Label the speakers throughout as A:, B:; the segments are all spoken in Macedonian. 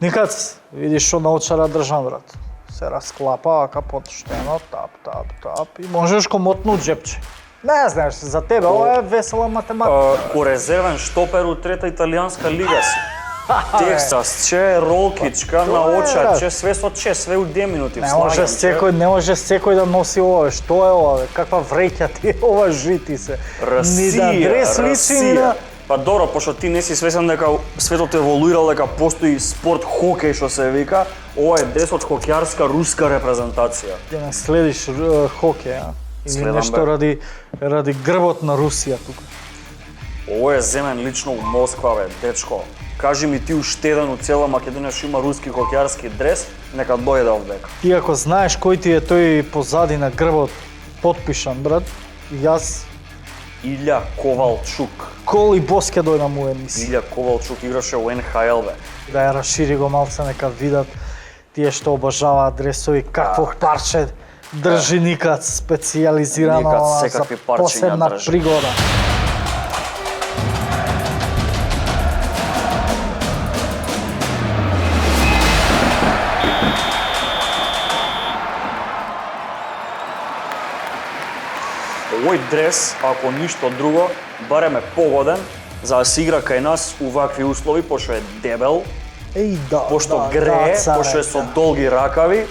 A: Никад видиш што научара држам, брат. Се расклапа, ака потштено, тап, и можеш комотно джепче. Не знаеш, за тебе ова е весела математика.
B: Урезервен штопер у трета италијанска лига си. Тексас, че, ролкичка, наоча, че, све со че, све у 2 минути.
A: Не може секој да носи ова, што е ова, каква вреќа ти е ова жити се.
B: Расија. Па добро, пошто ти не си свесен дека светот еволуирал, дека постои спорт хокеј што се вика, ова е дрес од хокејарска руска репрезентација.
A: Ти не следиш хокеј, а? Или
B: Следам,
A: нешто ради грбот на Русија тука.
B: Ово е земен лично у Москва, бе, дечко. Кажи ми ти уште еден у цела Македонија што има руски хокејарски дрес, нека дојде овдека.
A: Ти ако знаеш кој ти е тој позади на грбот подпишан, брат, јас
B: Илја Ковалчук.
A: коли боске дојдам у емисија.
B: Илја Ковалчук играше у НХЛ, бе.
A: Да ја расшири го малце, нека видат тие што обожаваат дресови, какво парче држи Никад специјализирано
B: Никад
A: за
B: секакви парчиња
A: посебна
B: држи.
A: пригода.
B: Овој дрес, ако ништо друго, барем е погоден за да се игра кај нас у вакви услови, пошто е дебел, пошто грее, пошто е со долги ракави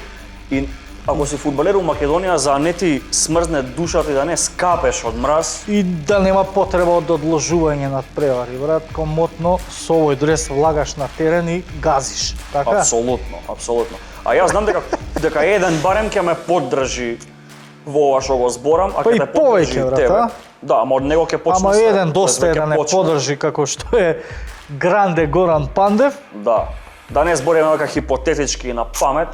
B: и ако си фудбалер у Македонија, за да не ти смрзне душата и да не скапеш од мраз,
A: И да нема потреба од одложување над превари, брат, комотно со овој дрес влагаш на терен и газиш, така?
B: апсолутно, апсолутно. А јас знам дека еден барем ќе ме поддржи во ова што го зборам, а
A: Па
B: ќе
A: и
B: те поддржи
A: повеќе, брат,
B: тебе.
A: а?
B: Да, ама од него ќе почне
A: Ама
B: се.
A: еден доста е да не
B: почне.
A: подржи како што е Гранде Горан Пандев.
B: Да. Да не збориме дека хипотетички на памет.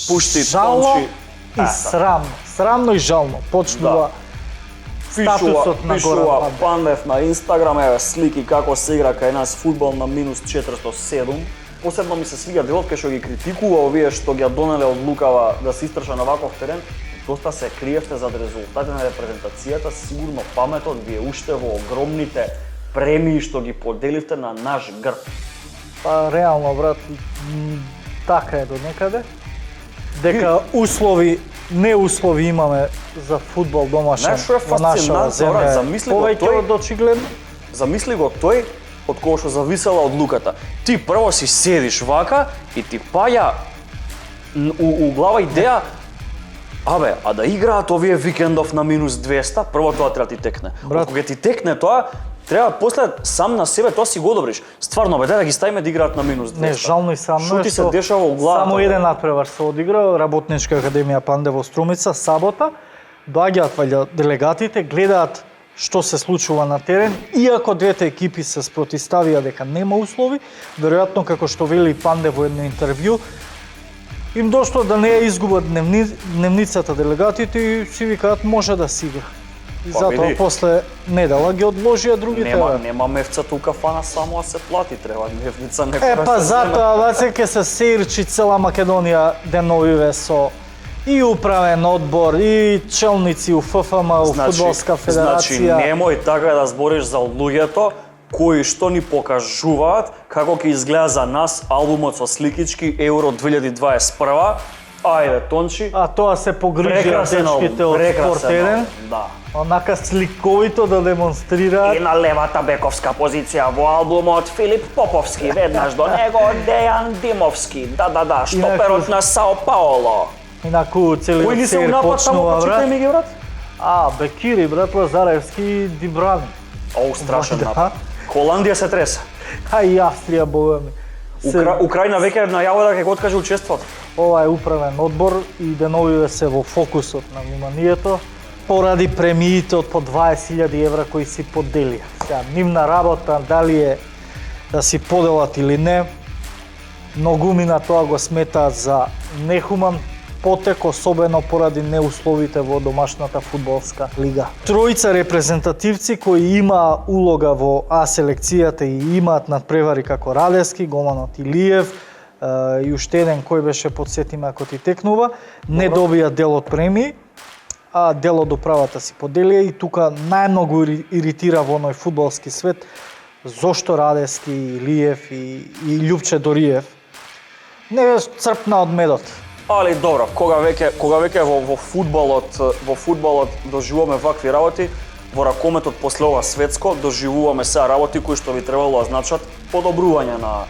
B: Пушти
A: Жално
B: Тончи.
A: и срамно. Срамно и жално. Почнува статусот на Горан
B: Пишува
A: Пандев.
B: Пандев на Инстаграм, еве слики како се игра кај нас фудбал на минус 407. Посебно ми се свиѓа делот кај што ги критикува овие што ги донеле одлукава да се истраша на ваков терен. Доста се криевте зад резултати на репрезентацијата, сигурно паметот ви е уште во огромните премии што ги поделивте на наш грб.
A: Па реално, брат, така е до некаде. Дека услови, неуслови имаме за фудбал домашен
B: Знаеш што е
A: во нашава
B: фасцинантно,
A: земја.
B: брат? Замисли го
A: Повеќе
B: тој.
A: од очигледно.
B: Замисли го тој од кого што зависела одлуката. Ти прво си седиш вака и ти паѓа у глава идеја а да играат овие викендов на минус 200, прво тоа треба ти текне.
A: Брат.
B: Кога ти текне тоа, треба после сам на себе тоа си го одобриш. Стварно бе, да ги ставиме да играат на минус 200.
A: Не, жално и срамно
B: Што
A: е
B: ти се
A: што
B: дешава во главата?
A: само
B: бе?
A: еден надпревар се одигра, Работничка академија Панде во Струмица, сабота. Доаѓаат ваljа делегатите, гледаат што се случува на терен, иако двете екипи се спротиставија дека нема услови, веројатно како што вели Панде во едно интервју, им дошло да не ја изгубат дневницата делегатите и си викаат може да си игра. И
B: Па
A: затоа
B: види.
A: после недела ги одложија другите.
B: Нема мевцата у кафана, само да се плати, треба мевница некоја.
A: Па
B: да се
A: затоа ваце ќе се сеирчи цела Македонија деновиве со и управен одбор, и челници у ФФМ, у Фудбалска
B: Значи,
A: федерација.
B: немој така да збориш за луѓето кои што ни покажуваат како ќе изгледа за нас албумот со сликички Евро 2021. Ајде, Тончи.
A: А тоа се погрижија
B: Прекрасен албум,
A: дечките од
B: прекрасен
A: Спорт 1.
B: албум, да.
A: Онака сликовито да демонстрираат.
B: И на левата бековска позиција во албумот Филип Поповски, веднаш до него Дејан Димовски. Да, шстоперот на Сао Паоло.
A: Инаку
B: Кој
A: целиот
B: ни се
A: сеир
B: унапад таму,
A: почнува,
B: почитай ми
A: брат.
B: ги, брат?
A: Бекири, брат, Лазаревски и Дибрани.
B: Оу, страшен
A: Да.
B: напад. Холандија се тресе.
A: И Австрија, бога ми.
B: Украина веќе најавува дека ќе го откаже учеството.
A: Ова е управен одбор и деновиве се во фокусот на вниманието поради премиите од по 20.000 евра кои си поделија. Сега, нивна работа, дали е да си поделат или не, многуми на тоа го сметаат за нехуман потек, особено поради неусловите во домашната фудбалска лига. Тројца репрезентативци кои има улога во А селекцијата и имаат надпревари како Радевски, голманот Илиев, и уште еден кој беше, подсетиме ако ти текнува, не добија дел од премии, а дел од управата си поделија и тука најмногу иритира во оној фудбалски свет Зошто Радевски, Илиев и Љупче Дориев не црпна од медот.
B: Али добро, кога веќе во фудбалот доживуваме вакви работи, во ракометот после ова светско доживуваме сега работи кои што би требало да значат подобрување на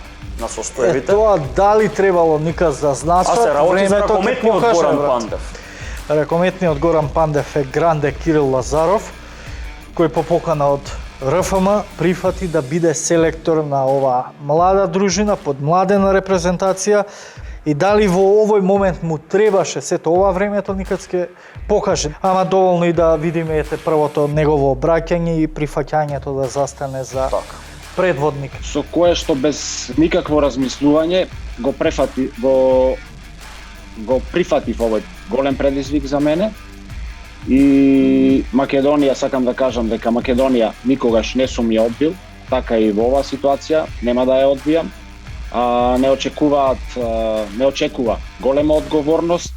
B: состојбите.
A: Тоа дали требало никад да значат,
B: А се работи за
A: времето ќе
B: ракометниот
A: покаже,
B: Горан
A: брат.
B: Пандев.
A: Ракометниот Горан Пандев е гранде Кирил Лазаров, кој по покана од РФМ прифати да биде селектор на оваа млада дружина под младена репрезентација и дали во овој момент му требаше сето ова времето никад ќе покаже. Ама доволно и да видиме првото негово обраќање и прифаќањето да застане за предводник.
C: Со кое што без никакво размислување го прифатив овој голем предизвик за мене. И Македонија, сакам да кажам дека Македонија никогаш не сум ја одбил, така и во оваа ситуација нема да ја одбијам. Не очекува голема одговорност,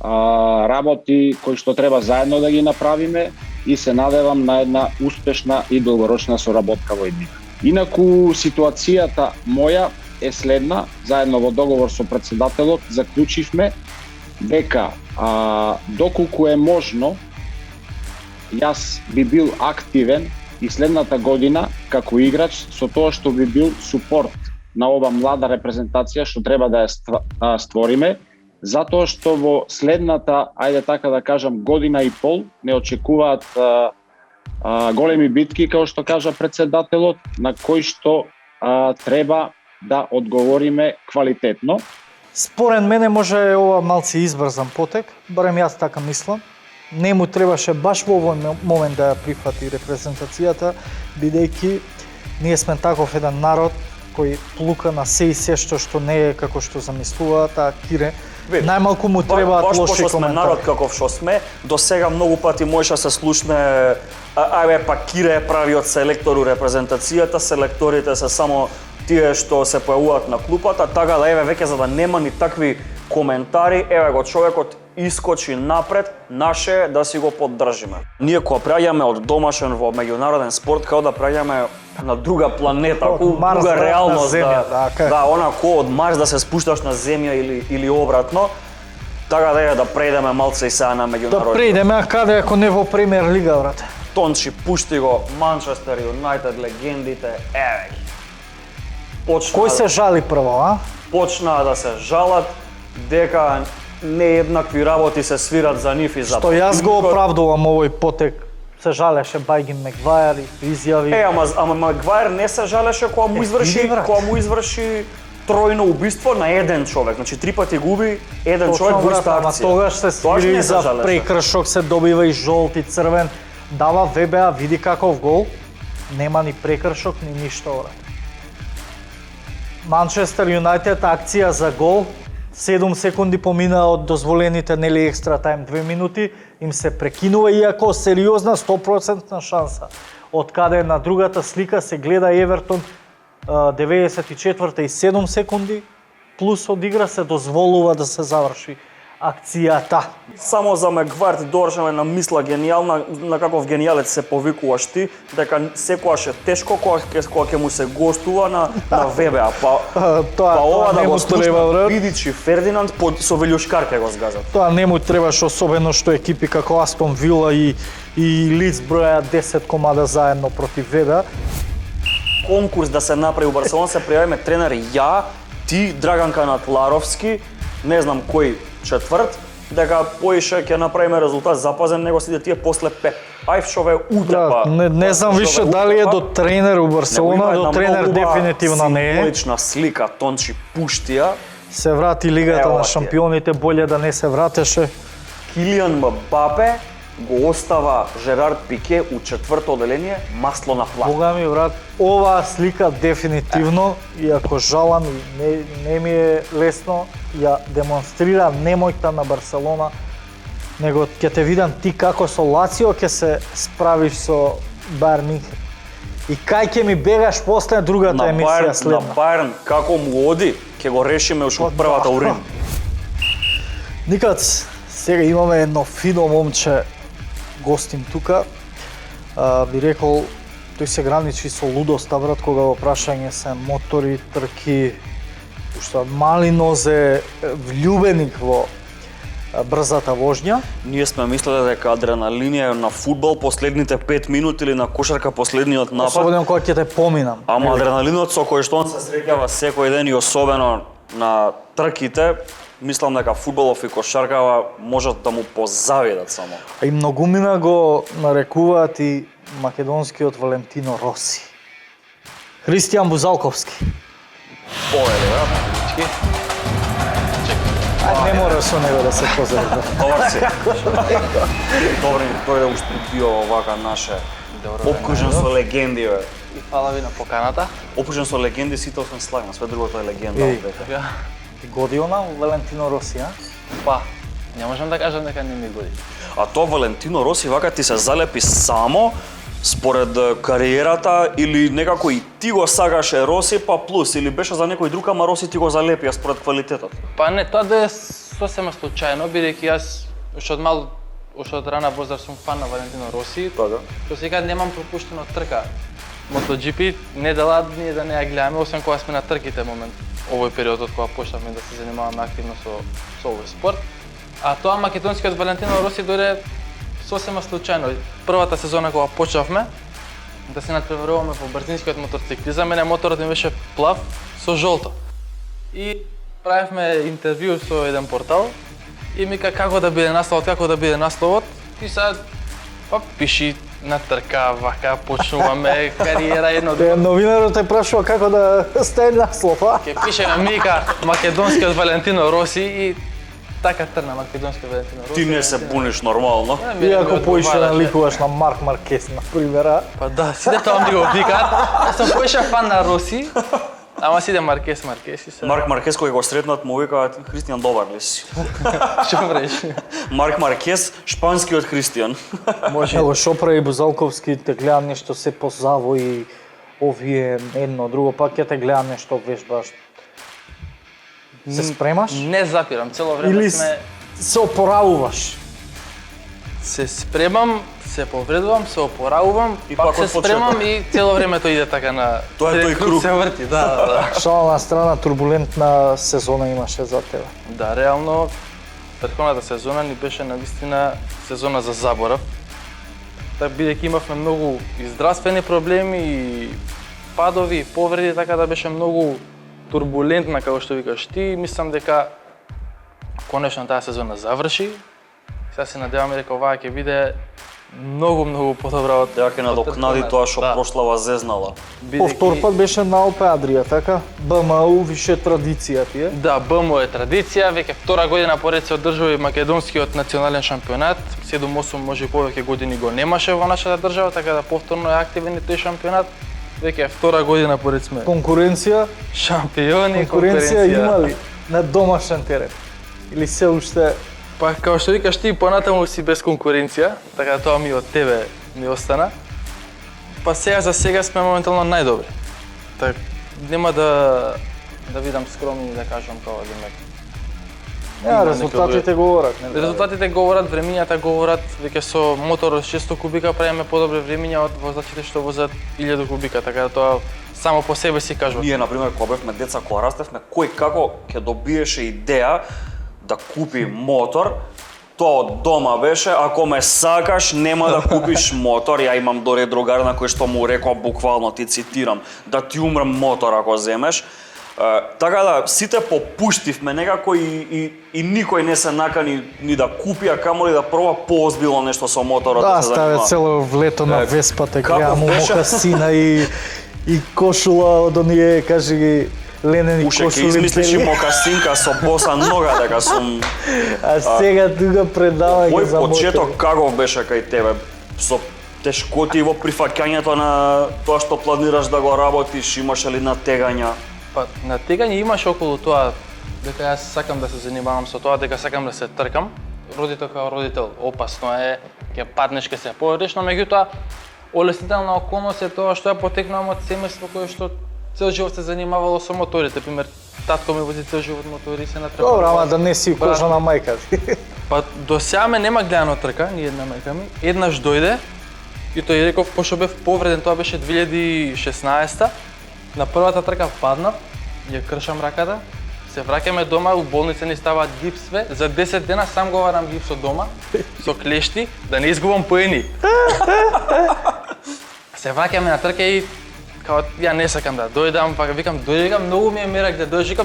C: работи кои што треба заедно да ги направиме и се надевам на една успешна и долгорочна соработка во иднина. Инаку ситуацијата моја е следна, заедно во договор со претседателот заклучивме дека доколку е можно, јас би бил активен и следната година како играч со тоа што би бил супорт на ова млада репрезентација што треба да ја створиме, затоа што во следната, ајде така да кажам, година и пол не очекуваат големи битки, како што кажа претседателот, на кои што треба да одговориме квалитетно.
A: Според мене може ова малци избрзан потек, барем јас така мислам. Не му требаше баш во овој момент да ја прифати репрезентацијата, бидејќи ние сме таков еден народ кој плука на се и се што не е како што замислуваат, а Кире најмалку му требаат лоши коментари.
B: Баш сме народ каков што сме, до сега многу пати можеше да се слушне па Кире е правиот селектор у репрезентацијата, селекторите се само тие што се појавуваат на клупата, така да веќе за да нема ни такви коментари, го човекот искочи напред, наше да си го поддржиме. Ние кога преаѓаме од домашен во меѓународен спорт, као да преаѓаме на друга планета, друга реалност, она ко од Марс да се спушташ на земја или обратно, така да прејдеме малце и сега на меѓународен.
A: Да прејдеме, а каде ако не во Премиер Лига, брате?
B: Тончи, пушти го, Манчестер Юнайтед, легендите, ги.
A: Кој се жали прво, а?
B: Почнаа да се жалат дека нееднакви работи се свират за нив и за
A: Што јас го оправдувам овој потек, се жалеше Бајгин Мегвајер и изјави.
B: Ама Мегвајер не се жалеше кога му изврши тројно убиство на еден човек. Значи 3 пати губи еден човек во иста акција.
A: Тогаш се свири за прекршок, се добива и жолт и црвен. Дава ВБА, види каков гол. Нема ни прекршок, ни ништо, брат. Манчестер Юнайтед акција за гол, 7 секунди помина од дозволените екстра тајм 2 минути, им се прекинува иако сериозна 100% шанса. Од каде на другата слика се гледа Евертон 94-та и 7 секунди, плюс од игра се дозволува да се заврши акцијата.
B: Само за Мегвајер доржаме на мисла генијална, на каков генијалец се повикуваш ти, дека секогаш е тешко кога ќе му се гостува на ВБА. Па ова да го слушна Видич и Фердинанд со Вилјушкар ќе го згазат.
A: Тоа не му требаше, особено што екипи како Астон Вила и Лиц броја 10 комада заедно против ВБА.
B: Конкурс да се направи у Барселона, се пријавиме тренери ја, ти, Драган Канатларовски, не знам кој четврт, дека поише ќе направиме резултат запазен него сите тие после Пеп. Ајвшове утепа.
A: Не знам више дали е до тренер у Барселона, до тренер дефинитивно не е.
B: Символична слика, Тончи пуштија.
A: Се врати Лигата на шампионите, боле да не се вратеше.
B: Килиан Мбапе го остава Жерард Пике у четврто оделение, масло на плат.
A: Бога ми, брат, оваа слика дефинитивно, иако жалам и не ми е лесно, ја демонстрира немојта на Барселона, него ќе те видам ти како со Лацио ќе се справиш со Бајерн Мюнхен. И кај ќе ми бегаш после другата емисија следна.
B: На Бајерн, како му оди, ќе го решиме уште првата у Рим.
A: Никад, сега имаме едно фино момче гостин тука. Би рекол тој се граничи со лудоста, брат, кога во прашање се мотори, трки, уште мали нозе, влюбеник во брзата вожња.
B: Ние сме мислеле дека адреналин е на фудбал последните 5 минути или на кошарка последниот напад.
A: Особено кога ќе те поминам.
B: Ама адреналинот со кој што он се среќава секој ден и особено на трките, мислам дека фудбалов и кошаркава можат да му позавидат само.
A: А и многумина го нарекуваат и македонскиот Валентино Роси. Христијан Бузалковски.
B: Поведе, брат.
A: Не мора со него да се позави.
B: Добар си. Добри, тој да устудио овака наше. Обкружен со легенди, бе.
D: И фала ви на поканата.
B: Обкружен со легенди, сите сме славни, све другото е легенда.
A: Еј.
B: бе.
D: Така.
A: Година Валентино Роси, а?
D: Па, не можам да кажам дека не ми годи.
B: А тоа Валентино Роси вака ти се залепи само според кариерата или некако и ти го сакаше Роси па плюс или беше за некој друг, ама Роси ти го залепија според квалитетот.
D: Па не, тоа да е сосема случајно, бидејќи јас уште од рана возраст сум фан на Валентино Роси.
B: Така.
D: До сега немам пропуштено трка. MotoGP не дала ние да не ја гледаме, освен кога сме на трките момент. Овој период од кога почнавме да се занимаваме активно со овој спорт. А тоа македонскиот Валентино Роси дојде сосема случајно. Првата сезона кога почнавме да се надпреваруваме во брзинскиот моторцикл. За мене моторот ми беше плав со жолто. И правевме интервју со еден портал и ми кажа како да биде насловот. И сега па пиши на трка, вака почнуваме кариера едно друго.
A: Новинарот те прашува како да стане наслов, а?
D: Ке пише Мика македонскиот Валентино Роси и така трна македонскиот Валентино Роси.
B: Ти не се буниш нормално.
A: Иако поише наликуваш на Марк Маркес, например, а?
D: Па да, сите тоа ми го викаат. Јас сум поише фан на Роси, ама сиде Маркес и се.
B: Марк Маркес кој го сретнат му викаат Христијан добар ли си?
D: Што мреш?
B: Марк Маркес, шпанскиот Христијан.
D: Може.
A: Ево, шо прави Бузалковски, те гледам нешто се позавои, овие, едно, друго, пак ќе те гледам нешто вежбаш. Се спремаш?
D: Не запирам, цело време
A: Или
D: сме
A: се опоравуваш?
D: се спремам, се повредувам, се опоравувам,
B: И
D: пак
B: пак
D: се
B: од почеток.
D: спремам и цело време тоа иде така на
B: Тоа е тој круг.
D: се врти, да.
A: Шала на страна, турбулентна сезона имаше за тебе.
D: Да, реално претходната сезона ни беше навистина сезона за заборав. Така бидејќи имавме многу и здравствени проблеми и падови, и повреди, така да беше многу турбулентна, како што викаш ти. Мислам дека конечно таа сезона заврши. Сега се надеваме дека оваа ќе биде многу подобра од
B: Дека ќе надокнади тоа што
D: Да.
B: прошлава зезнала.
A: Повтор пат беше на Алпе Адрија, така? БМУ више традиција ти е.
D: Да, БМО е традиција, веќе втора година поред се одржува и македонскиот национален шампионат. 7-8 може и повеќе години го немаше во нашата држава, така да повторно е активен и тој шампионат. Веќе втора година поред сме
A: Конкуренција,
D: шампиони,
A: конкуренција има ли на домашен терен? Или се уште
D: Па како што викаш ти, понатаму си без конкуренција, така да тоа ми од тебе ми остана. Па за сега сме моментално најдобри. Так нема да видам скромни и да кажам како демек.
A: Ја, резултатите говорат, нели?
D: Резултатите говорат, времињата говорат, веќе со мотор од 600 кубика правиме подобри времиња од возачите што возат 1000 кубика, така да тоа само по себе си кажува.
B: Ние, например, кога бевме деца, кога растевме, кој како ќе добиеше идеја да купи мотор, тоа од дома беше, ако ме сакаш, нема да купиш мотор. Ја имам дори другар на кој што му рекол буквално, ти цитирам, да ти умрем мотор ако земеш. Така да, сите попуштивме некако и никој не се накани ни да купи, а камоли да проба поозбилно нешто со моторот
A: Да,
B: се
A: ставе
B: занимава.
A: цело влето на Веспата,
B: како
A: гледам му
B: беше?
A: мокасина и кошула од оние, кажи ги, ленени
B: Уште ќе
A: кошули.
B: измислиш и
A: бели.
B: мокасинка со боса нога дека сум.
A: А сега тука предавање
B: Мој
A: за
B: почеток
A: мотори.
B: каков беше кај тебе? Со тешкоти во прифаќањето на тоа што планираш да го работиш, имаше ли натегања?
D: Па натегање имаше околу тоа дека јас сакам да се занимавам со тоа, дека сакам да се тркам. Родител како родител опасно е, ќе паднеш, ќе се повредиш, но меѓутоа олеснителна околност е тоа што ја потекнувам од семејство кое што цел живот се занимавало со моторите. Пример, татко ми вози цел живот мотори и се натрпа.
A: Добро, ама да не си кожа на мајка ти.
D: Па до сега ме нема гледано трка, ни една мајка ми. Еднаш дојде И тој реков, пошто бев повреден, тоа беше 2016-та, на првата трка паднав, ја кршам раката, се враќаме дома, у болница ни ставаат гипс све, за 10 дена сам го варам гипсот дома, со клешти, да не изгубам поени. Се враќаме на трка и као ја не сакам да дојдам, па викам многу ми е мерак да дојдеш,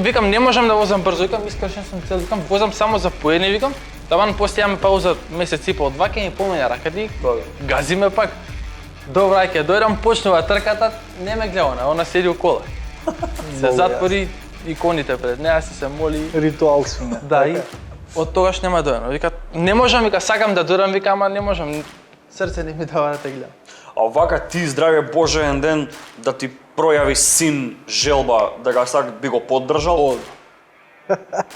D: викам не можам да возам брзо, викам искршен сум цел, викам возам само за поени, викам. Таван после имаме пауза месец и пол, два ке ми поменја ракати, газиме пак. Добра, ќе дојдам, почнува трката, не ме гледа, она седи у кола. Се затвори и коните пред неа, се моли.
A: Ритуал свине.
D: Да, и од тогаш нема дојдено. Вика, не можам, вика, сакам да дојдам, вика, ама не можам. Срце не ми дава да те гледам.
B: А вака ти, здраве Божен ден, да ти пројави син желба да ga сак би го поддржал?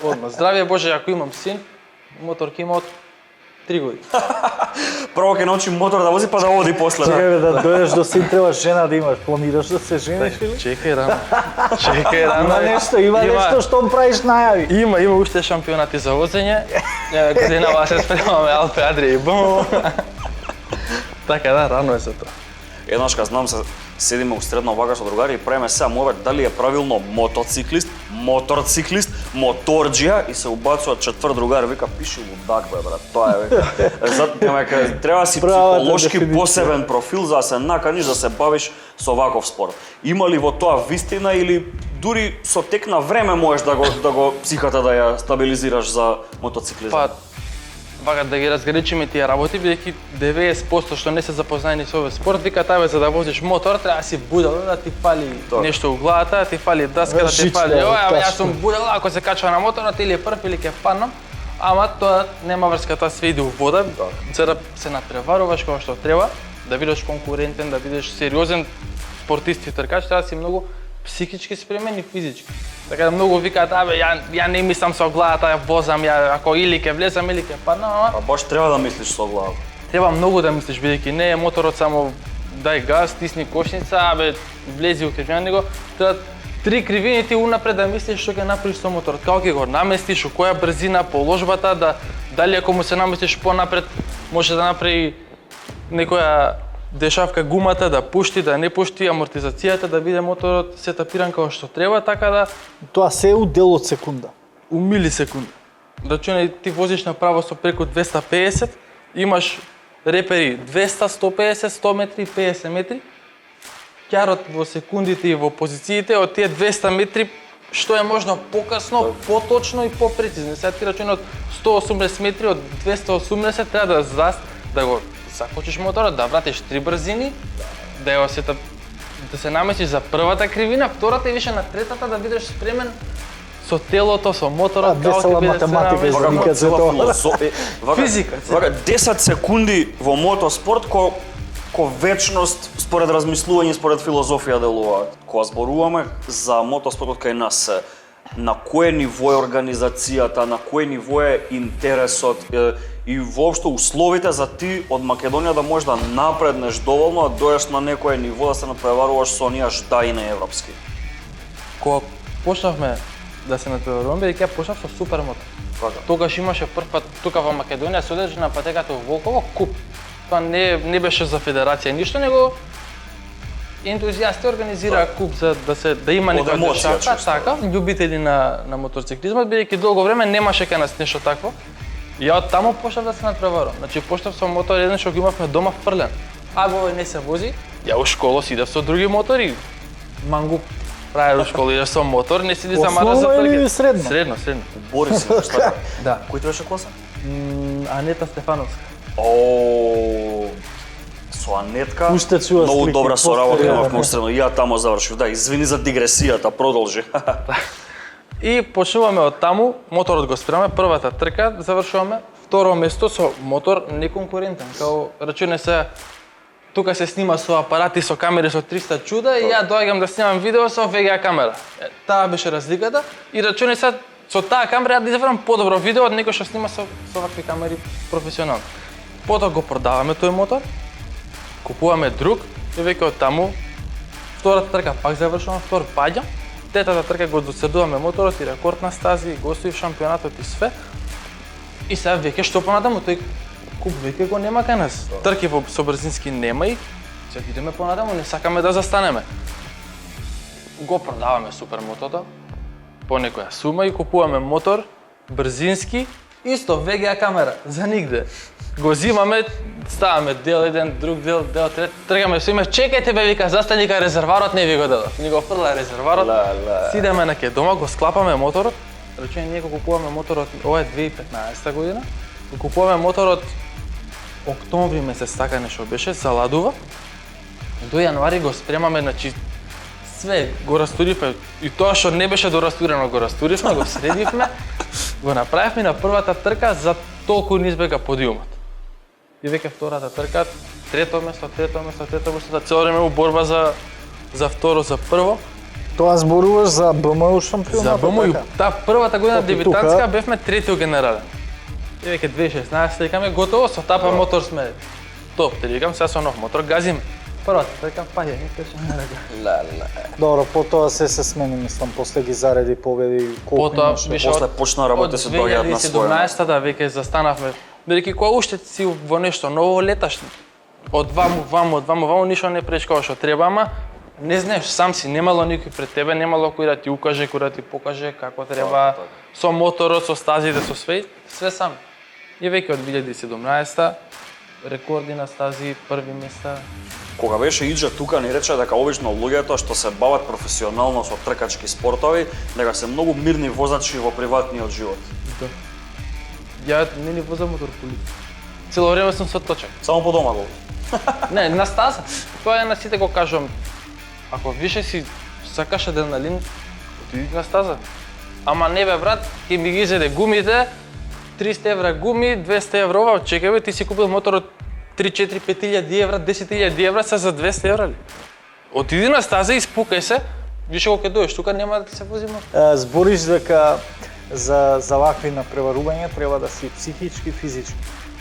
D: Одма. Здравје Боже, ако имам син, мотор ќе има од 3 години.
B: Прво ќе научи мотор да вози, па да оди после.
A: Чекај да дојдеш до син, треба жена да имаш. Планираш да се жениш или?
D: Чекај рано.
A: Има нешто што правиш најави.
D: Има уште шампионати за возење. Годинава се спремаме Алпе Адрија и бум. Така да, рано е за тоа.
B: Еднашка знам се седиме у средно вака со другари и правиме сега мовет дали е правилно мотоциклист, моторциклист, моторџија и се убацува четврт другар, вика пиши лудак бе брат, тоа е века. Треба си психолошки посебен профил за да се наканиш да се бавиш со ваков спорт. Има ли во тоа вистина или дури со тек на време можеш да го психата да ја стабилизираш за мотоциклизам?
D: Па, вака да ги разграничиме тие работи, бидејќи 90% што не се запознаени со овој спорт, вика табе за да возиш мотор треба да си будал, да ти фали нешто у главата, да ти фали даска, да ти фали јас сум будал, ако се качува на моторот или е прв или ќе паднам, ама тоа нема врска, тоа све иде у вода, за да се натпреваруваш како што треба, да бидеш конкурентен, да бидеш сериозен спортист и тркач, треба да си многу психички спремен и физички. Така да многу викаат, ја не мислам со главата, ја возам, ако или ќе влезам или ќе паднам, ама
B: Па баш треба да мислиш со глава.
D: треба многу да мислиш, бидејќи не е моторот само дај газ, стисни кошница, влези у кривина, него треба 3 кривини ти унапред да мислиш што ќе направиш со моторот, како ќе го наместиш, у која брзина, положбата, дали ако му се наместиш понапред, може да направи некоја дешавка гумата, да пушти, да не пушти, амортизацијата, да биде моторот сетапиран како што треба, така да
A: Тоа се е у дел од секунда.
D: у милисекунди. Рачунај ти возиш направо со преку 250, имаш репери 200, 150, 100 метри, 50 метри. Ќарот во секундите и во позициите од тие 200 метри што е можно покасно, поточно и попрецизно. Сега ти рачунај од 180 метри, од 280 треба да го закочиш моторот, да вратиш 3 брзини, да ја да се наместиш за првата кривина, втората и више на третата да бидеш спремен со телото, со моторот,
A: весела математика извика за тоа.
D: Физика.
B: Вака 10 секунди во мотоспорт ко вечност според размислување, според филозофија делуваат. Кога зборуваме за мотоспортот кај нас, на кое ниво е организацијата, на кое ниво е интересот и воопшто условите за ти од Македонија да можеш да напреднеш доволно, да дојдеш на некое ниво да се натпреваруваш со оние ждајни европски.
D: Кога почнавме да се натпреваруваме, бидејќи ја почнав со супермотор. Тогаш имаше прв пат тука во Македонија се одржа на патеката во Волково куп. Тоа не беше за федерација ништо, него ентузијасти организираа куп за да има некоја дешавка, така, љубители на моторциклизмот, бидејќи долго време немаше кај нас нешто такво. Ја од таму почнав да се натпреварувам. Значи почнав со мотор еден што го имавме дома фрлен. А овој не се вози, ја у школа си идев со други мотори. Мангуп правил у школа идеш со мотор, не сиди замара за
A: Основно или
D: трке.
A: средно?
D: Средно.
B: Борис, шта?
D: Да.
B: Кој ти беше класа?
D: Анета Стефановска.
B: Со Анетка,
A: Уште чува
B: многу
A: слики,
B: добра соработка
A: постојано.
B: имавме усредно. И ја таму завршив. Да, извини за дигресијата, продолжи.
D: И почнуваме од таму, моторот го спремаме, првата трка завршуваме, второ место со мотор неконкурентен, као рачуне се тука се снима со апарати, со камери со 300 чуда и ја доаѓам да снимам видео со VGA камера. Таа беше разликата и рачуне се со таа камера ја да извадам подобро видео од некој што снима со вакви камери професионално. Потоа го продаваме тој мотор, купуваме друг и веќе од таму втората трка пак завршувам, втор паѓам. Третата трка го доседуваме моторот и рекорд на стази, го освоив шампионатот и све. И сега веќе што понатаму тој куп веќе го нема кај нас. Трки со брзински нема и ќе идеме понатаму, не сакаме да застанеме. Го продаваме супермотото по некоја сума и купуваме мотор брзински, исто VGA камера, за нигде. Го зимаме, ставаме дел еден, друг дел трет, тргаме со име, чекајте бе, вика, застани кај резерварот, не ви го дадов. Ни го фрла резерварот, сидеме на ке дома, го склапаме моторот, речеме ние го купуваме моторот, ова е 2015 година, го купуваме моторот октомври месец, така нешто беше, заладува. До јануари го спремаме, значи све го растуривме и тоа што не беше дорастурено го растуривме, го средивме, го направивме на првата трка, за толку ни избега подиумот. И веќе втората трка, трето место, цело време у борба за второ, за прво.
A: Тоа зборуваш за БМУ шампионат?
D: За БМУ, таа првата година
A: Оти
D: дебитантска
A: тука-
D: бевме трети генерален. И веќе 2016 викаме готово, со тапа мотор сме топ, те викам сега со нов мотор газиме. Првата трка паѓа, не пеше на рага.
A: Добро, потоа се смени, мислам, после ги зареди победи, колку
D: Потоа
A: имаше?
D: више
B: После почна работа се доаѓаат на своја.
D: 2017 да веќе застанавме, бидејќи кога уште си во нешто ново леташ, од ваму, ништо не пречка што треба, ама не знаеш, сам си, немало никој пред тебе, немало кој да ти укаже, кој да ти покаже како треба, со моторот, со стазите, со све сам. И веќе од 2017 рекорди на стази, први места.
B: Кога беше Иджа тука ни рече дека обично луѓето што се бават професионално со тркачки спортови, дека се многу мирни возачи во приватниот живот.
D: Да. Ја не ни возам мотор коли. Цело време сум со точак.
B: Само по дома го.
D: Не, на стаза. Тоа ја на сите го кажувам. Ако више си сакаш адреналин, отиди на стаза. Ама не бе брат, ќе ми ги изеде гумите, 300 евра гуми, 200 евра ова, чекај бе, ти си купил мотор од 3-4-5.000 евра, 10.000 евра, се за 200 евра ли? Отиди на стаза, испукај се, више кога ќе дојдеш тука нема да се вози мотор.
A: Збориш дека за вакви напреварувања треба да си психички, физички.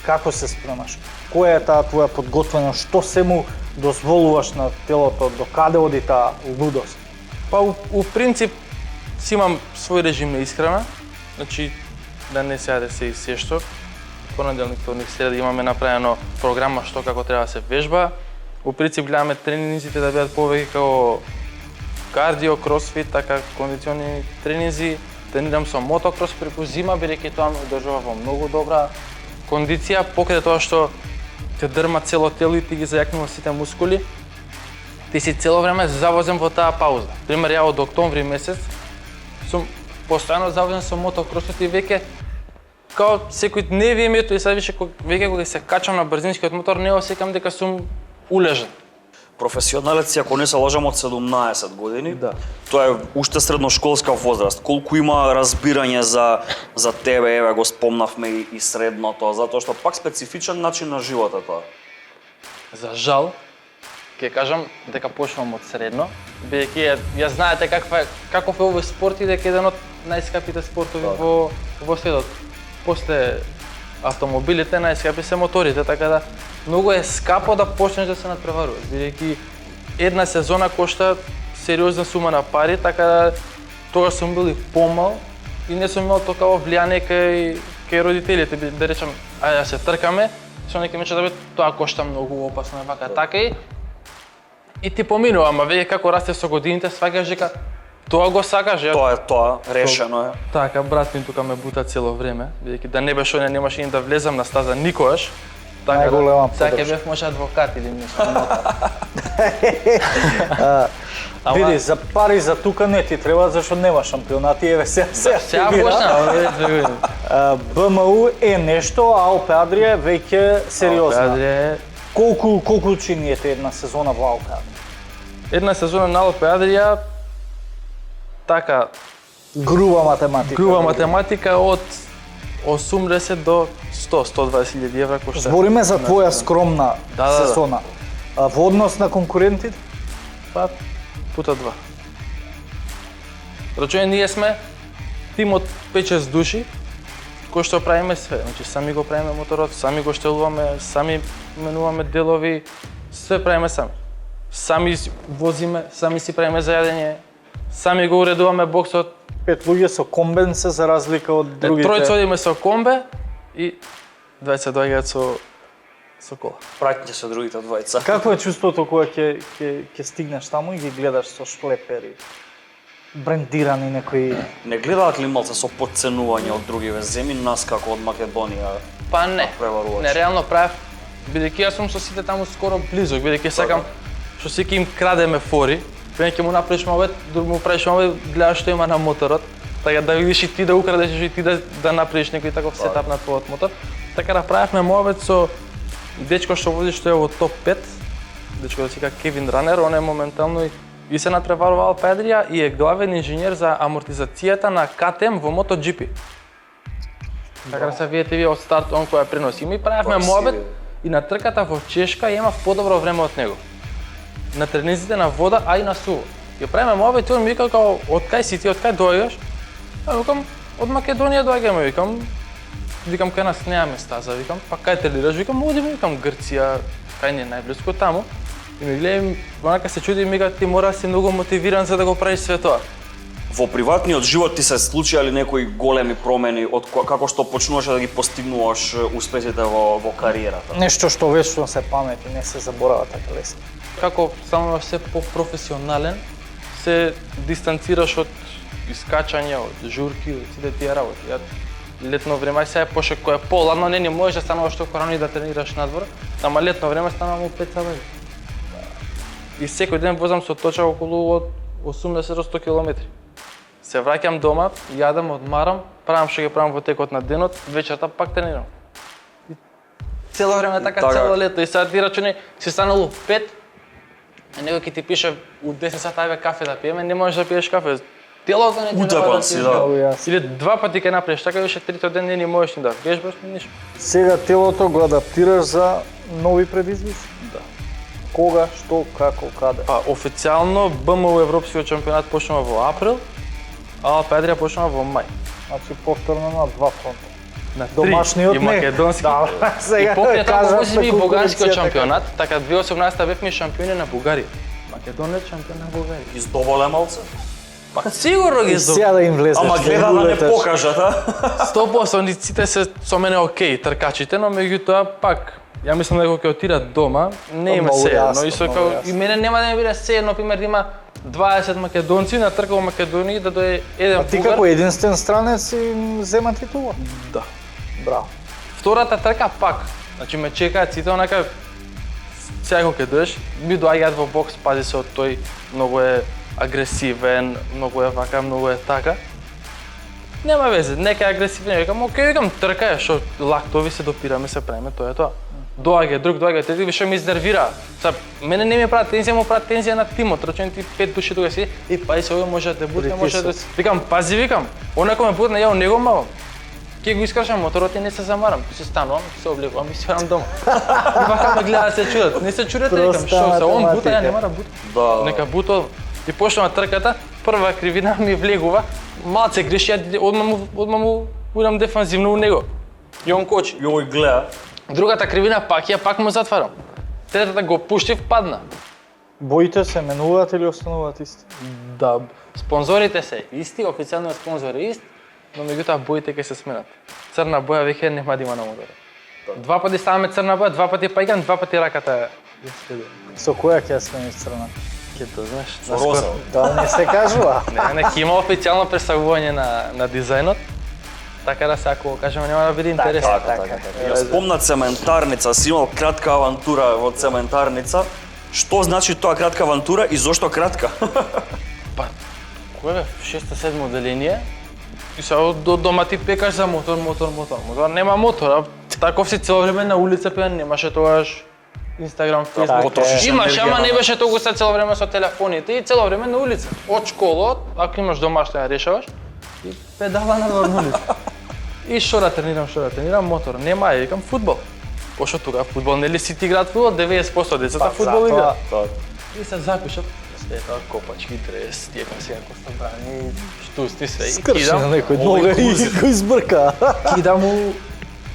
A: Како се спремаш? Која е таа твоја подготвеност? Што се му дозволуваш на телото? До каде оди таа лудост?
D: Па у принцип си имам свој режим на исхрана, значи да не се јаде се и се што. Понеделник, вторник, среда имаме направено програма што како треба да се вежба. У принцип гледаме тренинзите да бидат повеќе како кардио, кросфит, така кондициони тренинзи. Тренирам со мотокрос преку зима, бидејќи тоа ме одржува во многу добра кондиција, покрај тоа што те дрма цело тело и ти ги зајакнува сите мускули. Ти си цело време завозен во таа пауза. Пример, ја од октомври месец сум постојано завозен со мотокросот и веќе као секој дневи името и сега више веќе кога се качам на брзинскиот мотор не осеќам дека сум улежен.
B: Професионалец си, ако не се лажам, од 17 години.
D: Да.
B: Тоа е уште средношколска возраст. Колку има разбирање за тебе, еве го спомнавме и средното, затоа што пак специфичен начин на живота тоа.
D: За жал, ќе кажам дека почнувам од средно, бидејќи ја знаете каков е овој спорт и дека е еден од најскапите спортови во светот. После автомобилите најскапи се моторите, така да многу е скапо да почнеш да се надпреваруваш, бидејќи една сезона кошта сериозна сума на пари, така да тогаш сум бил и помал и не сум имал такаво влијание кај родителите, да речам, ајде да се тркаме, со неки мече да бе тоа кошта многу опасно, вака така и ти поминува, ама веќе како расте со годините, сваќаш дека тоа го сакаш, ја.
B: Тоа е тоа, решено е.
D: Така, брат ми тука ме бута цело време, бидејќи да не беше он немаше ни да влезам на стаза никогаш. Така
A: Најголема
D: сега ќе
A: поддршка.
D: бев може адвокат или нешто.
A: Види, за пари за тука не ти треба, зашто нема шампионати, еве сега
D: Сега
A: активира.
D: почна,
A: БМУ е нешто, а Алпе Адрија е веќе сериозна. Колку чиниете една сезона во Алпе Адрија?
D: Една сезона на Алпе Адрија, така,
A: Груба математика.
D: груба математика од 80 до 100-120.000 евра кошта.
A: Збориме за твоја скромна
D: Да.
A: сезона. Во однос на конкурентите?
D: Па, пута 2. Рачуне, ние сме тим од 5-6 души, кои што правиме све. Значи, сами го правиме моторот, сами го штелуваме, сами менуваме делови, све правиме сами. Сами возиме, сами си правиме зајадење, сами го уредуваме боксот.
A: 5 луѓе со комбен се за разлика од другите.
D: Тројца одиме со комбе и двајца доаѓаат со со кола.
B: Праќате се другите двајца.
A: Какво е чувството кога ќе стигнеш таму и ги гледаш со шлепери, брендирани некои...
B: Не гледаат ли малце со подценување од другиве земји нас како од Македонија?
D: Па не,
B: Преварувач.
D: нереално правев, бидејќи јас сум со сите таму скоро близок, бидејќи сакам што секи им крадеме фори, пред ќе му направиш мовет, друг му правиш мовет, гледаш што има на моторот, така да видиш и ти да украдеш и ти да направиш некој таков сетап на твојот мотор. Така да правевме мовет со дечко што води што е во топ 5, дечко да се вика Кевин Ранер, он е моментално и се натпреварува Алпа Адрија и е главен инженер за амортизацијата на KTM во MotoGP. Така да се видите вие од старт он која преноси. Ми правевме мовет и на трката во Чешка имав подобро време од него. На тренизите на вода, а и на суво. Ја правиме мовет и он ми вика како од кај си ти, од кај доаѓаш? А викам од Македонија доаѓаме, викам кај нас немаме стаза, викам па кај тренираш, викам одиме, викам Грција, кај ни е најблиску таму. И ми гледа, онака се чуди и ми вика ти мора да си многу мотивиран за да го правиш све тоа.
B: Во приватниот живот ти се случиле некои големи промени од како што почнуваше да ги постигнуваш успесите во кариерата?
A: Нешто што вечно се памети, не се заборава така лесно.
D: Како само се по-професионален, се дистанцираш од искачање, од журки, од сите тие работи. Ја летно време сега е поше кој е поладно, не можеш да стануваш толку рано и да тренираш надвор, ама летно време станувам у 5 саба. И секој ден возам со точак околу од 80 до 100 километри. Се враќам дома, јадам, одмарам, правам што ги правам во текот на денот, вечерта пак тренирам. И цело време така цело лето и сега ти рачуни си станало 5, а некој ќе ти пише у 10 сата ајде кафе да пиеме, не можеш да пиеш кафе. Телото не ти
B: Утепан си, да.
D: Или 2 пати ќе направиш така, више тритиот ден не можеш ни да вежбаш ни ништо.
A: Сега телото го адаптираш за нови предизвици?
D: Да.
A: Кога, што, како, каде?
D: Па официјално БМУ Европскиот шампионат почнува во април, а Алпа Адрија почнува во мај.
A: Значи повторно на два фронта.
D: На 3
A: Домашниот
D: и
A: не.
D: македонски.
A: Да,
D: И
A: сега
D: покрија тоа
A: кажав
D: возиме и
A: за
D: бугарскиот
A: конкуренцијата.
D: шампионат, така 2018 бевме шампиони на Бугарија. Македонија шампион на Бугарија.
B: Издоболе малце?
D: Па сигурно ги
A: И сега да им влезеш.
B: Ама гледа да не
A: улеташ.
B: покажат, а?
D: 100% сите се со мене окей тркачите, но меѓутоа пак ја мислам дека ќе отидат дома, не има
A: Многу
D: се едно.
A: јасно,
D: И со
A: многу
D: како
A: јасно.
D: и мене нема да ми биде се едно, пример да има 20 македонци на трка во Македонија и да дое еден
A: Ти
D: бугар.
A: како единствен странец им зема титула.
D: Да.
A: Браво.
D: Втората трка пак. Значи ме чекаат сите онака сега кога ќе доеш, ми доаѓаат во бокс, пази се од тој, многу е агресивен, многу е вака, многу е така. Нема везе, нека е агресивен, викам, окей, викам, трка е, што лактови се допираме, се правиме, тоа е тоа. Доаѓа друг, доаѓа трети, више ме изнервира. Са, мене не ми прават тензија, му прават тензија на тимот, рачуни ти 5 души тука си, и пази се, овој може да те бутне, може да... Викам, пази, викам, онако ме бутне, ја него мавам. Ке го искрашам моторот и не се замарам, се станувам, се облегувам и сварам дома. И вака ме гледа се чудат, не се чудете, викам, што се, он бута, ја нема да бута.
B: Да.
D: Нека бута. И почнува трката, прва кривина ми влегува, малце греши, ја одма му будам дефанзивно у него. И он кочи.
B: И овој гледа.
D: Другата кривина пак ја пак му затварам. Третата го пуштив, падна.
A: Боите се менуваат или остануваат исти?
D: Да, спонзорите се исти, официјалниот спонзор е ист, но меѓутоа боите ќе се сменат. Црна боја веќе нема да има на моторот. Два пати ставаме црна боја, два пати паѓам, два пати раката ја следува.
A: Со која ќе ја смениш црна?
D: Ќе тоа знаеш.
B: Со роза.
A: Да, не се кажува.
D: Не, ќе има официјално представување на дизајнот. Така да се ако кажеме нема да биде интересно.
B: Така. Ја спомна цементарница, си имал кратка авантура во цементарница. Што значи тоа кратка авантура и зошто кратка?
D: Па, кој бе, 6-7 оделение? И сега до дома ти пекаш за мотор. Нема мотор, а таков си цело време на улица пеан, немаше тогаш Инстаграм, Фейсбук.
B: Потрошиш
D: Имаш,
B: енергија
D: ама
B: на-
D: не беше толку се цело време со телефоните и цело време на улица. Од школа, ако имаш домашна ја решаваш, и педала на улица. И што да тренирам мотор. Нема, ја викам фудбал. Пошто тука фудбал, нели си ти играат фудбал, 90% децата фудбал играат. И се запишат, тоа копачки дрес, тие каси ако стабрани, штусни све. И
A: Скрши на
D: кидам,
A: некој нога и го избрка.
D: кидам у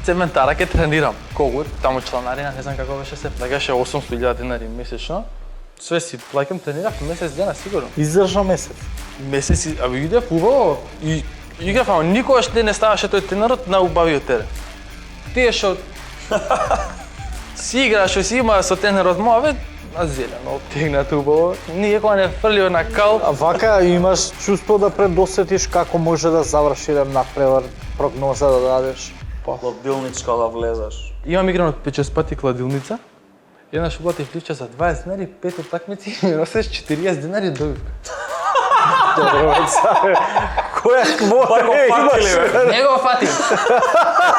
D: цементара ке тренирам. Колку? Таму чланарина, не знам како беше, се плаќаше 800.000 денари месечно. Све си плаќам, тренирав месец дена сигурно.
A: Издржа месец.
D: Месец, абе идев убаво и играв, ама никогаш не ставаше тој тренерот на убавиот терен. Тие што Си игра што си има со тренерот мојот, а зелено, оттегнат убаво. Никога не фрлио на кал.
A: А вака имаш чувство да предосетиш како може да заврши еден надпревар, прогноза да дадеш.
B: Хладилничка да влезеш.
D: Имам играно 5-6 пати кладилница. Еднаш уплатив ливче за 20 денари, 5 утакмици и ми носеш 40 денари добивка.
A: Која квота имаш?
D: Не го фатив.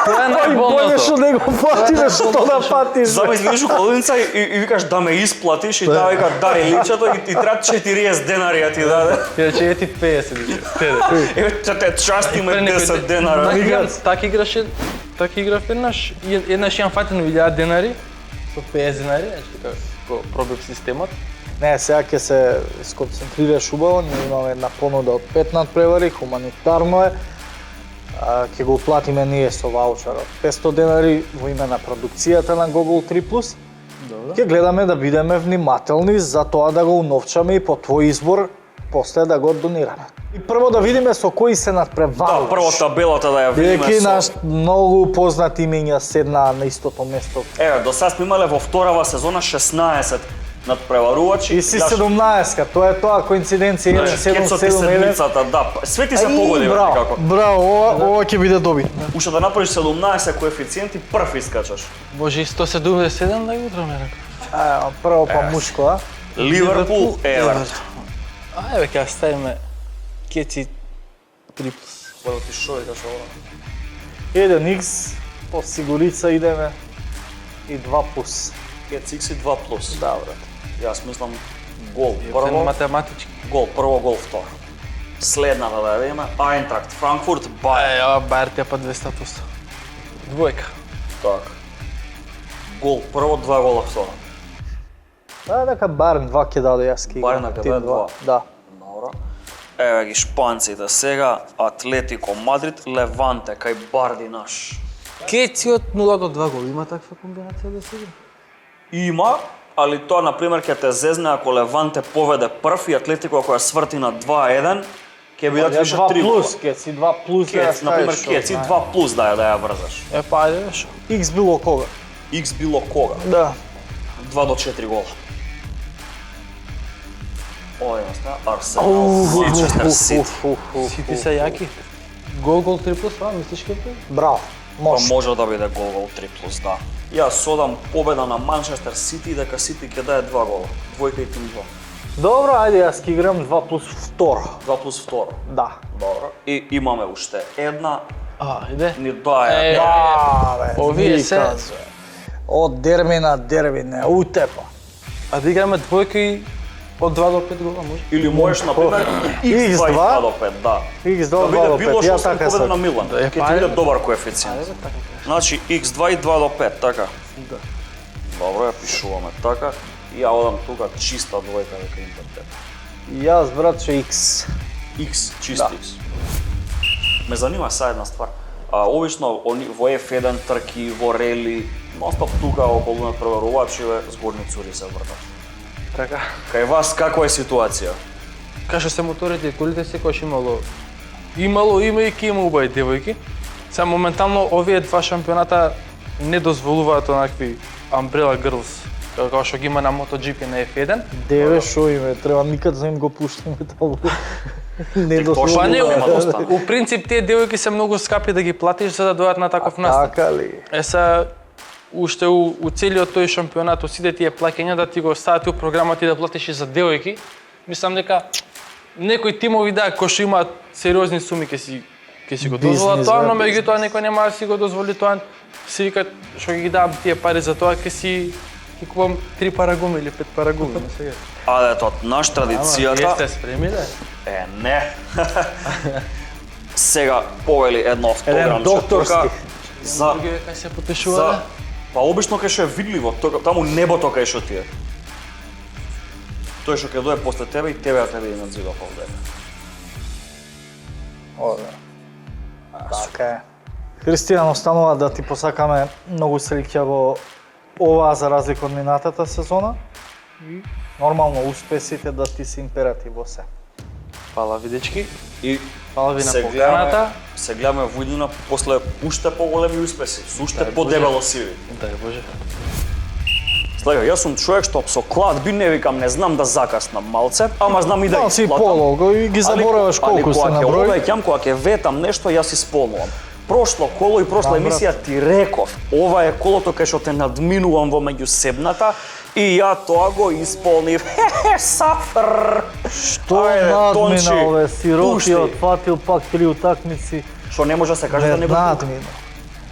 D: Тоа е
A: Боље
D: најболното.
A: што не го фатиш, што да фатиш?
B: Зама излезеш у кладилница и викаш да ме исплатиш и таа вика дай личето и треба 40 денари ја ти даде.
D: Иначе ети 50 личе.
B: Еве те частиме 10 денара.
D: Так играв еднаш имам фатено 1000 денари со 50 денари, значи како пробив системот.
A: Не, сега ќе се сконцентрираш убаво, ние имаме една понуда од 5 надпревари, хуманитарно е. Ќе го уплатиме ние со ваучерот. 500 денари во име на продукцијата на Google 3+.
D: Добро.
A: Ќе гледаме да бидеме внимателни за тоа да го уновчаме и по твој избор после да го донираме. И прво да видиме со кои се надпреваруваш.
B: Да, прво табелата да ја видиме
A: Бидејќи
B: со...
A: наш многу познати имиња седнаа на истото место.
B: Еве, до сега сме имале во вторава сезона 16 надпреварувачи.
A: И си 17-ка, тоа е тоа коинциденција
B: 1771.
A: 1771.
B: Да, свети се погоди
A: браво,
B: како.
A: браво, ова ќе биде добитно.
B: Уште да направиш 17 коефициенти, прв искачаш.
D: Може и 177 да ги утраме некој.
A: Прво па мушко, а?
B: Ливерпул, Евертон.
D: Ајде ќе ставиме Кеци 3+.
B: Прво ти шо викаш ова?
A: 1x, по сигурица идеме и 2+.
B: Кецикси 2+.
A: Да, брат.
B: Јас мислам гол
D: Прво
B: прво,
D: математички.
B: гол прво, гол второ. Следната да ја видиме, Айнтракт, Франкфурт, Бајер.
D: Ова Бајер тя па 200%. Двојка.
B: Така. Гол прво, 2 гола второ.
A: Да, дека барем 2 ќе даде јас ки.
B: Барем дека даде два.
A: Да.
B: Добро. Еве ги шпанците сега, Атлетико Мадрид, Леванте, кај Барди наш.
D: Кеци од 0 до 2 гола има таква комбинација да се игра?
B: Има, али тоа на пример ќе те зезне ако Леванте поведе прв и Атлетико ако ја сврти на 2-1, ќе бидат више 3 гола.
A: Ќе си 2+,
B: Кец, на пример Кеци 2+ да ја врзаш.
D: Е па ајде шо.
A: X било кога.
B: X било кога?
A: Да.
B: 2 до 4 гола. Ова има ста Арсенал, Манчестер Сити.
D: Сити се јаки. Гол 3+, а мислиш како?
A: Браво.
B: Па
A: Може.
B: може да биде гол 3+, да. Јас содам победа на Манчестер Сити дека Сити ќе даде 2 гола. Двојка и тим 2.
A: Добро, ајде јас ќе играм 2+2.
B: 2+2.
A: Да.
B: Добро. И имаме уште една,
D: Ајде.
B: ни даја.
A: Да, бе.
D: Овие се-
A: виказ, бе. Од дерби на дерби не утепа.
D: А да играме двојка и од 2 до 5 гола може?
B: Или можеш на пример X2 и 2 до 5, да.
A: X2
B: Да биде
A: 2 до
B: било
A: 5,
B: што
A: ја
B: сме
A: така
B: победа
A: сакам.
B: на Милан.
D: Да, е,
B: Ќе
D: па,
B: ти биде
D: ајде.
B: добар коефициент.
D: Ајде така.
B: Значи X2 и 2 до 5, така?
D: Да.
B: Добро, ја пишуваме така. И ја одам тука чиста двојка дека Интер.
A: Јас братче X.
B: X, чист
A: Да.
B: X. Ме занима са една ствар. Обично во F1 трки, во рели, ностоп тука околу надпреварувачиве згорни цури се вртат.
D: Така.
B: Кај вас каква е ситуација?
D: Кај се моторите и колите секогаш имало имајки има убави девојки. Сега моментално овие два шампионата не дозволуваат онакви umbrella girls како што ги има на MotoGP на F1.
A: Деве шо име, треба никад да им го пуштиме таму. Не
B: Тек точно
D: Па не,
B: има доста.
D: у принцип тие девојки се многу скапи да ги платиш за да дојдат на таков настан.
A: Така ли?
D: Са уште у целиот тој шампионат, у сите тие плаќања да ти го стават у програмата и да платиш и за девојки, мислам дека некои тимови да кои што имаат сериозни суми ќе си го дозволат
A: Бизнис,
D: тоа,
A: бе,
D: но меѓутоа некој нема да си го дозволи тоа. Си викаат што ги давам тие пари за тоа ќе купам 3 парагуми или 5 парагуми, не сега.
B: А ето, наш
D: Вие
B: традицијата
D: сте спремни да?
B: не. Сега повели едно
A: Еден
B: автограмче
A: докторски.
B: тука за
D: Други кај се потешува
B: за
D: да?
B: па обично кај што е видливо, таму небото кај што ти е. Тој што ќе дое после тебе и тебе да те види над зидот овде.
A: Оде. Така е. Христијан, останува да ти посакаме многу среќа во оваа за разлика од минатата сезона. И нормално успесите да ти се императив во се.
D: Фала ви дечки.
B: И
D: Фала ви на
B: се
D: поканата.
B: се гледаме во иднина после уште поголеми успеси, со уште подебело сиви.
D: Дај Боже.
B: Гледај, јас сум човек што со кладби не викам, не знам да закаснам малце, ама знам и да
A: Малци и
B: исплатам.
A: полого и ги забораваш колку се на број.
B: Али кога ќе ветам нешто, јас исполнувам. Прошло коло и прошла
A: Да,
B: емисија ти реков, ова е колото кај што те надминувам во меѓусебната и ја тоа го исполнив. Сафр!
A: Што
B: Ајде,
A: надмина
B: Тончи,
A: ове сироти,
B: пушти.
A: отфатил пак 3 утакмици.
B: Што не може да се каже да не го
A: Надмина.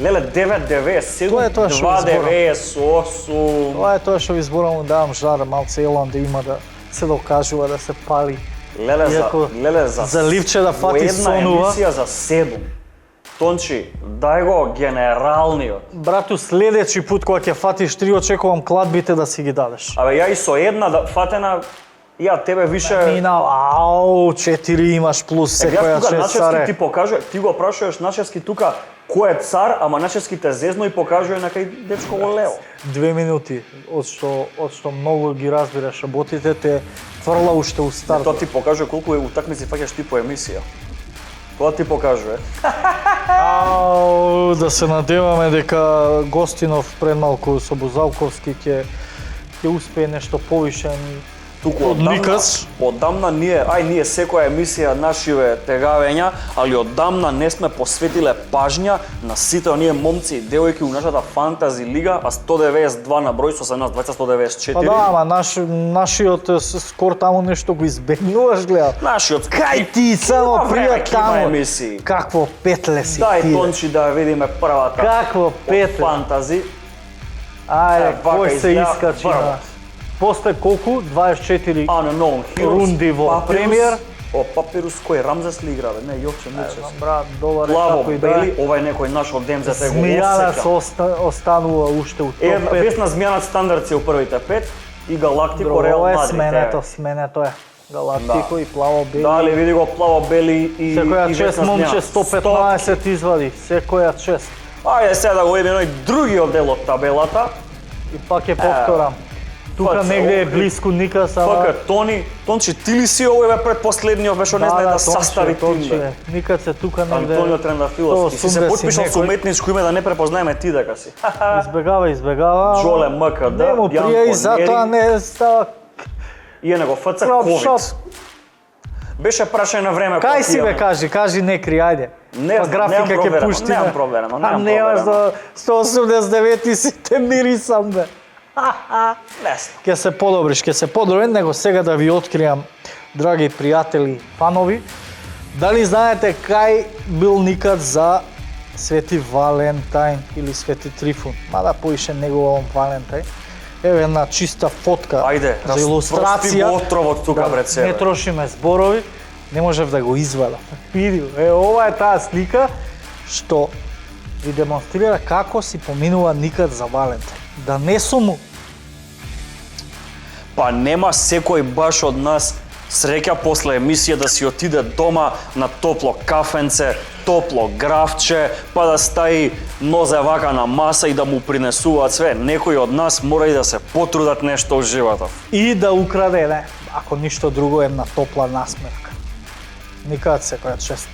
B: Леле 9-97,
A: Тоа е тоа што ви зборам.
B: 2-98.
A: Тоа е тоа што ви зборам, давам жар, малце елан да има да се докажува, да се пали. Иако
B: Леле
A: за ливче да фати
B: во една
A: сонува.
B: емисија за 7. Тончи, дај го генералниот.
A: Брату, следеќи пут кога ќе фатиш 3, очекувам кладбите да си ги дадеш.
B: Абе, ја и со една да фатена, ја тебе више...
A: Минал, 4 имаш плюс
B: Јас
A: секоја
B: тука
A: 6
B: Начевски
A: царе.
B: ти покажува, ти го прашуваш Начевски тука кој е цар, ама Начевски те зезно и покажува на кај дечко го лево.
A: 2 минути, од што многу ги разбираш работите, те фрла уште у старт.
B: Тоа ти покажува колку утакмици фаќаш ти по емисија. Тоа ти покажува.
A: Да се надеваме дека Гостинов пред малку со Бузалковски ќе успее нешто повише
B: Туку
A: од Никас.
B: Одамна ние секоја емисија нашиве тегавења, али одамна не сме посветиле пажња на сите оние момци и девојки у нашата фантази лига, а 192 на број со 18 194.
A: Па да, ама нашиот скор таму нешто го избегнуваш, гледа.
B: Нашиот
A: Кај ти само
B: време
A: пријат
B: ќе има
A: таму.
B: емисии.
A: Какво петле си
B: Дај
A: ти. бе.
B: Тончи да видиме првата.
A: Какво петле.
B: Фантази.
A: Ајде,
B: вака
A: кој се
B: изгледа
A: искачи
B: врво.
A: на... После колку? 24
B: Unknown Heroes.
A: Рунди во
B: Папирус.
A: премиер.
B: О, Папирус кој Рамзес ли игра, бе? Не, Јовче Милчев.
A: брат, добар е
B: Плаво,
A: како и да
B: бели,
A: е.
B: ова е некој наш од ДМЗ, те го
A: Смијана
B: осеќам.
A: се останува уште у топ
B: Една
A: 5.
B: Весна Змијанат стандард си у првите 5 и Галактико Реал
A: Друго е
B: Мадрид.
A: сменето е. Галактико и плаво бели.
B: Дали види го плаво бели и
A: Секоја
B: и
A: чест
B: Весна
A: момче
B: Змијанат.
A: 115 извади, секоја чест.
B: Ајде сега да го видиме едној другиот дел од табелата.
A: И пак ќе повторам. Тука
B: ФЦ,
A: негде е
B: Охрид.
A: близко Никас, ама...
B: ФК Тончи, ти ли си овој бе предпоследниот, бе што не знае да састави тим, бе?
A: Никад се тука негде...
B: Антонио Трендафиловски, си се
A: 180
B: потпишал со
A: некој.
B: уметничко име да не препознаеме ти дека си.
A: Избегава.
B: Джоле МКД,
A: Не му
B: Јанко
A: прија и затоа
B: Нери.
A: не става
B: И е него ФЦ
A: Кроп
B: Ковид.
A: шоп.
B: Беше прашање на време.
A: Кај
B: кога
A: си бе,
B: имаме.
A: кажи некри, ајде.
B: Не
A: Па
B: знам,
A: графика
B: немам
A: ќе
B: проверено,
A: пуштиме.
B: немам проверено, немам
A: немаш
B: проверено.
A: да 189 си те мирисам бе.
B: Лесно.
A: Ќе се подобриш, него сега да ви откријам, драги пријатели, фанови, дали знаете кај бил никад за Свети Валентајн или Свети Трифун, мада поише неговом Валентајн. Еве една чиста фотка
B: Ајде,
A: за
B: распрости
A: илустрација.
B: го отровот тука пред себе.
A: Не трошиме зборови, не можев да го извадам. Види, ова е таа слика што ви демонстрира како си поминува никад за Валентајн. Да не сум
B: Па нема секој баш од нас среќа после емисија да си отиде дома на топло кафенце, топло графче, па да стаи нозе вака на маса и да му принесуваат све. Некои од нас мора и да се потрудат нешто од животот.
A: и да украде, не, ако ништо друго, една топла насмевка. Никад секоја чест.